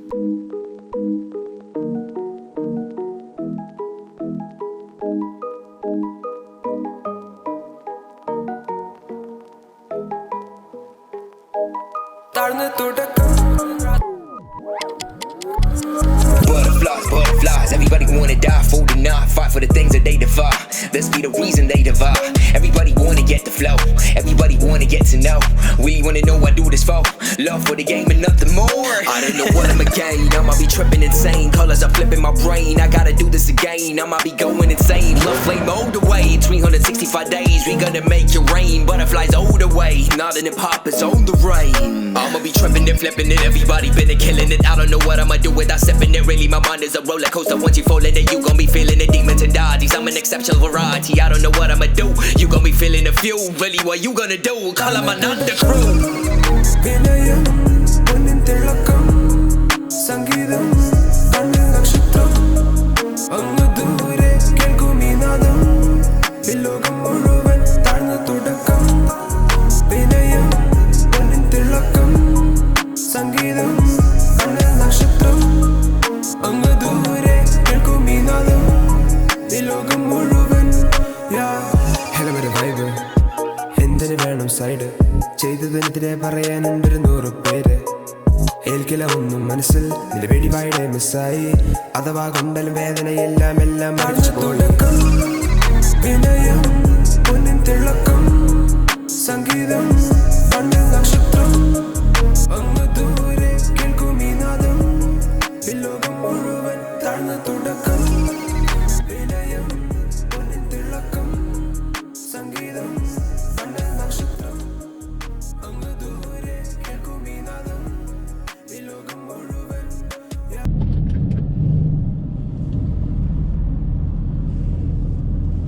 Butterflies, everybody wanna die, fold or not, fight for the things that they defy. Let's be the reason they divide. Everybody wanna get the flow, everybody wanna get to know. We wanna know I do this for love for the game and nothing more. I don't know what I'ma gain, I'ma be tripping insane. Colors are flipping my brain, I gotta do this again. I'ma be going insane, love flame all the way. 365 days, we gonna make it rain. Butterflies all the way, nodding and pop is on the rain. I'ma be tripping and flipping it, everybody been killing it. I don't know what I'ma do without stepping it. Really, my mind is a roller coaster. Once you fall in it, you gon' be feeling the demons and dodges. I'm an exceptional variety. I don't know what I'ma do. You gon' be feeling a few. Really, what you gonna do? Call them another crew. Vinayam, ponnin tilakam, Sangeetham, kannu nakshatra, angu doore kelkum neenadam, vilogam muluvan taarna thodakkam. Vinayam, ponnin tilakam, Sangeetham, kannu nakshatra, angu doore kelkum neenadam, vilogam muluvan. Hello, my vibe. എന്തിനു വേണം side ചെയ്തതിനെതിരെ പറയാനുണ്ടൊരു 100 പേര് ഏൽക്കില്ല ഒന്നും മനസ്സിൽ നിന്റെ വെടിവായുടെ മിസ്സായി അഥവാ കൊണ്ടലും വേദനയെല്ലാം എല്ലാം വിനയം പൊന്നിൻ തിളക്കം സംഗീതം പണ്ട് നക്ഷത്രം അങ്ങ് ദൂരെ കേൾക്കും ഈ നാദം ലോകം മുഴുവൻ താഴ്ന്ന തുടക്കം വിനയം പൊന്നിൻ തിളക്കം സംഗീതം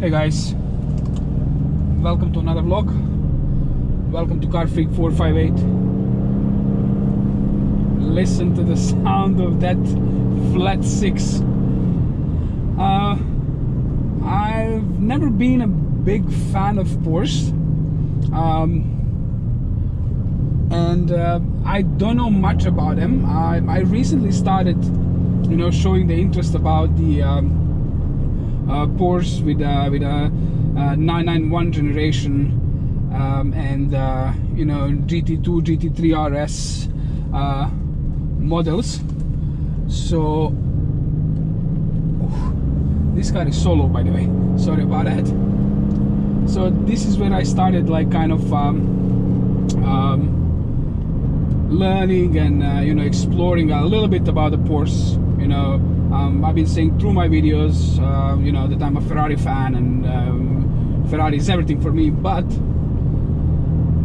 Hey guys, welcome to another vlog. Welcome to CarFreak 458. Listen to the sound of that flat 6. I've never been a big fan of Porsche, and I don't know much about them. I recently started, showing the interest about the Porsche with a 991 generation and GT2, GT3 RS models. So this car is solo, by the way. Sorry about that. So this is where I started, like, kind of learning and exploring a little bit about the Porsche. I've been saying through my videos, that I'm a Ferrari fan, and Ferrari is everything for me. But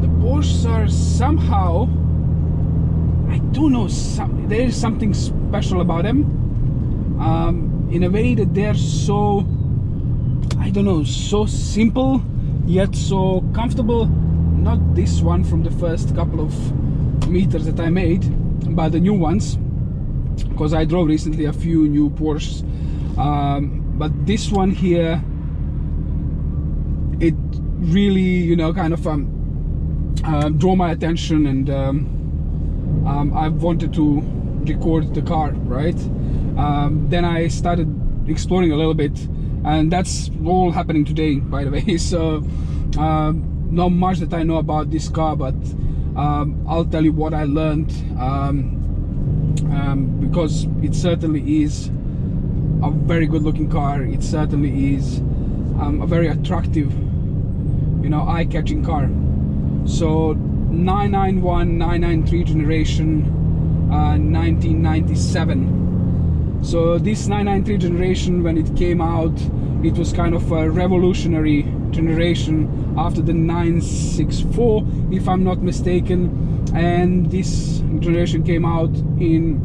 the Porsches are somehow, I don't know, there is something special about them. In a way that they're so, I don't know, so simple yet so comfortable. Not this one from the first couple of meters that I made, but the new ones, because I drove recently a few new Porsches, but this one here, it really kind of drew my attention, and I wanted to record the car, right? Then I started exploring a little bit, and that's all happening today, by the way. So not much that I know about this car, but I'll tell you what I learned, because it certainly is a very good looking car. It certainly is a very attractive, eye-catching car. So 991, 993 generation, 1997. So this 993 generation, when it came out, it was kind of a revolutionary generation after the 964, if I'm not mistaken. And this generation came out in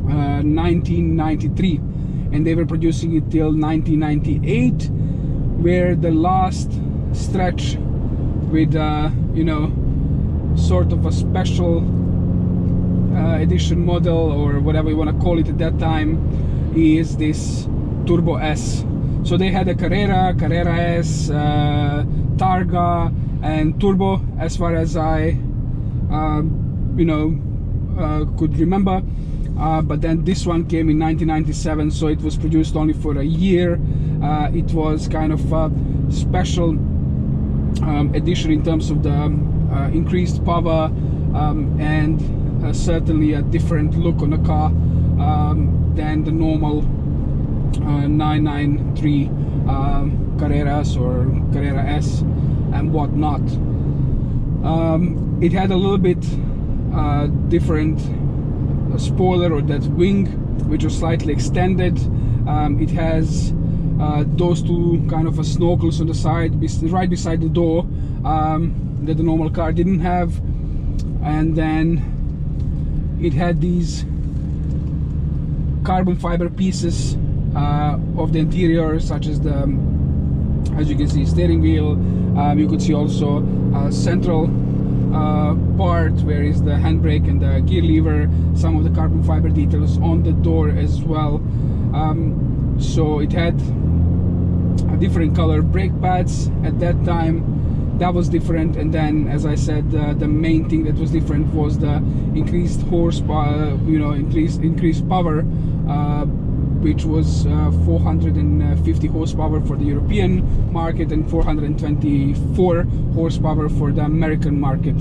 1993, and they were producing it till 1998, where the last stretch with sort of a special edition model, or whatever you want to call it at that time, is this Turbo S. So they had a Carrera, Carrera S, Targa, and Turbo, as far as I could remember. but then this one came in 1997, so it was produced only for a year. It was kind of a special edition in terms of the increased power and certainly a different look on the car than the normal 993 Carreras or Carrera S and whatnot. It had a little bit different spoiler, or that wing, which was slightly extended. It has those two kind of snorkels on the side, right beside the door, that the normal car didn't have. And then it had these carbon fiber pieces of the interior, such as the, as you can see, steering wheel. You could see also a central part where is the handbrake and the gear lever, some of the carbon fiber details on the door as well. So it had a different color brake pads at that time. That was different. And then, as I said, the main thing that was different was the increased horsepower, increased power, which was 450 horsepower for the European market and 424 horsepower for the American market.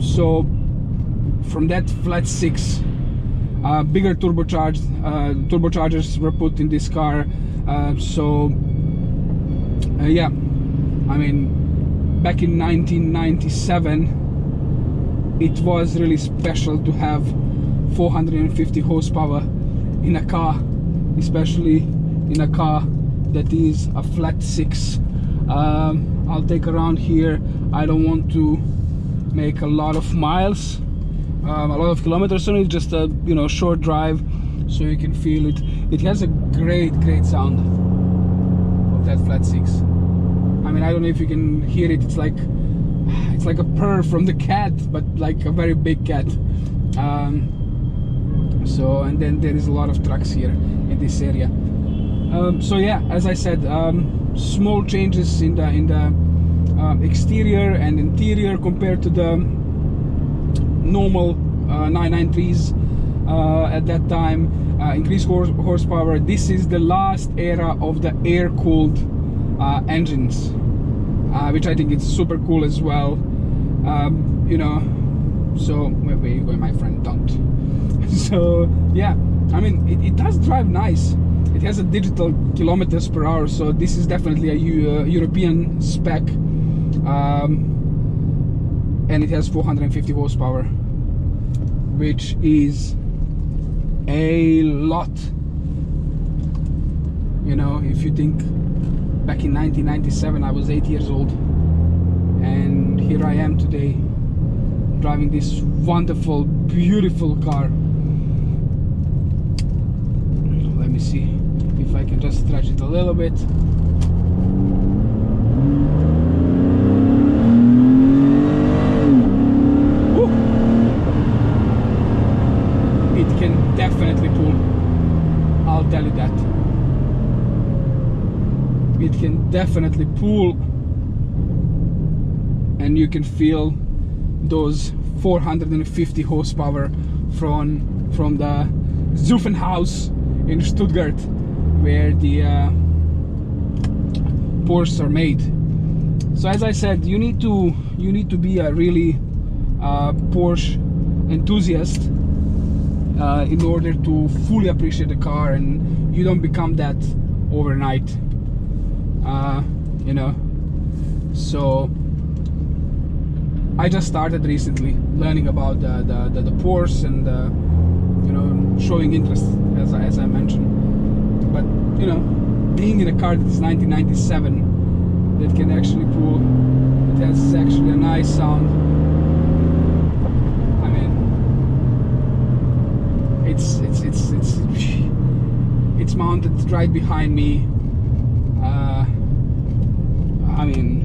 So from that flat six, bigger turbochargers were put in this car. Yeah, I mean, back in 1997, it was really special to have 450 horsepower in a car, especially in a car that is a flat six. I'll take around here. I don't want to make a lot of miles, a lot of kilometers on it, just a short drive, so you can feel it. It has a great sound of that flat six. I mean, I don't know if you can hear it. It's like a purr from the cat, but like a very big cat. So, and then there is a lot of trucks here in this area. So yeah, as I said, small changes in the exterior and interior compared to the normal 993s at that time. Increased horsepower. This is the last era of the air-cooled engines, which I think is super cool as well. So where are you going, my friend? Don't. So yeah, I mean, it does drive nice. It has a digital kilometers per hour, so this is definitely a European spec, and it has 450 horsepower, which is a lot. If you think back in 1997, I was 8 years old, and here I am today driving this wonderful, beautiful car. Let me see if I can just stretch it a little bit. Woo! It can definitely pull, I'll tell you that. It can definitely pull, and you can feel those 450 horsepower from the Zuffenhaus in Stuttgart, where the Porsches are made. So as I said, you need to be a really Porsche enthusiast in order to fully appreciate the car, and you don't become that overnight. So I just started recently learning about the Porsche and showing interest, as I mentioned. But being in a car that is 1997, that can actually pull, it has actually a nice sound. I mean, it's mounted right behind me. I mean,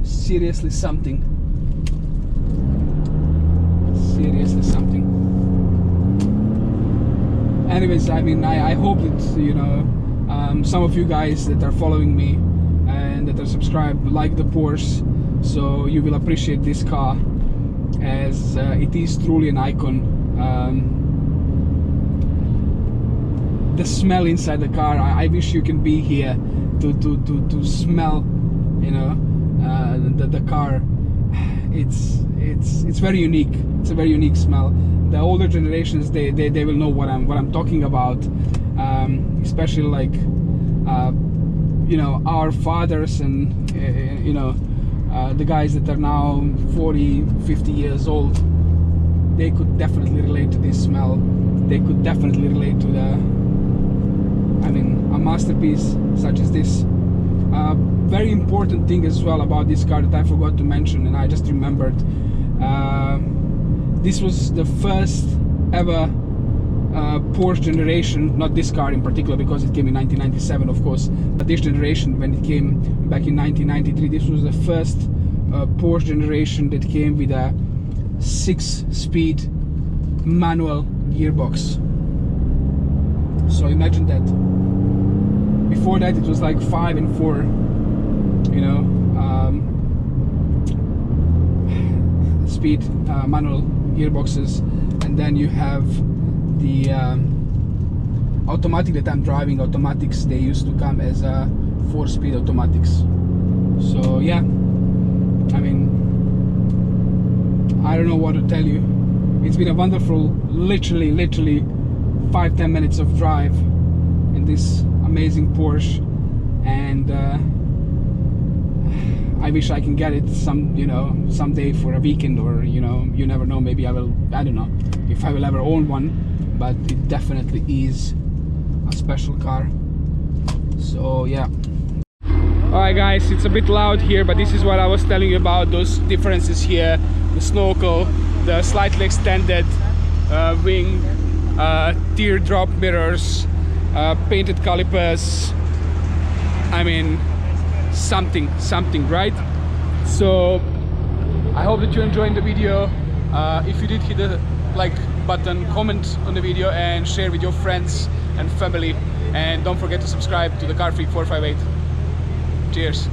seriously something. Seriously something. Anyways, I mean, I hope that some of you guys that are following me and that are subscribed like the Porsche, so you will appreciate this car, as it is truly an icon The smell inside the car, I wish you can be here to smell, you know, the car. It's very unique. It's a very unique smell. The older generations, they will know what I'm talking about, especially like you know, our fathers and you know, the guys that are now 40, 50 years old. They could definitely relate to this smell. They could definitely relate to the, I mean, a masterpiece such as this. Very important thing as well about this car that I forgot to mention, and I just remembered. This was the first ever Porsche generation, not this car in particular because it came in 1997 of course, but this generation when it came back in 1993, this was the first Porsche generation that came with a 6-speed manual gearbox. So imagine that. Before that it was like 5 and 4, you know, speed manual gearboxes, and then you have the automatic that I'm driving. Automatics, they used to come as 4-speed automatics. So yeah, I mean, I don't know what to tell you. It's been a wonderful, literally 5-10 minutes of drive in this amazing Porsche, and I wish I can get it someday for a weekend, or you know, you never know, maybe I will. I don't know if I will ever own one, but it definitely is a special car. So yeah. Alright guys, it's a bit loud here, but this is what I was telling you about, those differences here. The snorkel, the slightly extended wing, teardrop mirrors, painted calipers. I mean, something, right? So I hope that you're enjoying the video. If you did, hit the like button, comment on the video, and share with your friends and family. And don't forget to subscribe to the CarFreak 458. Cheers.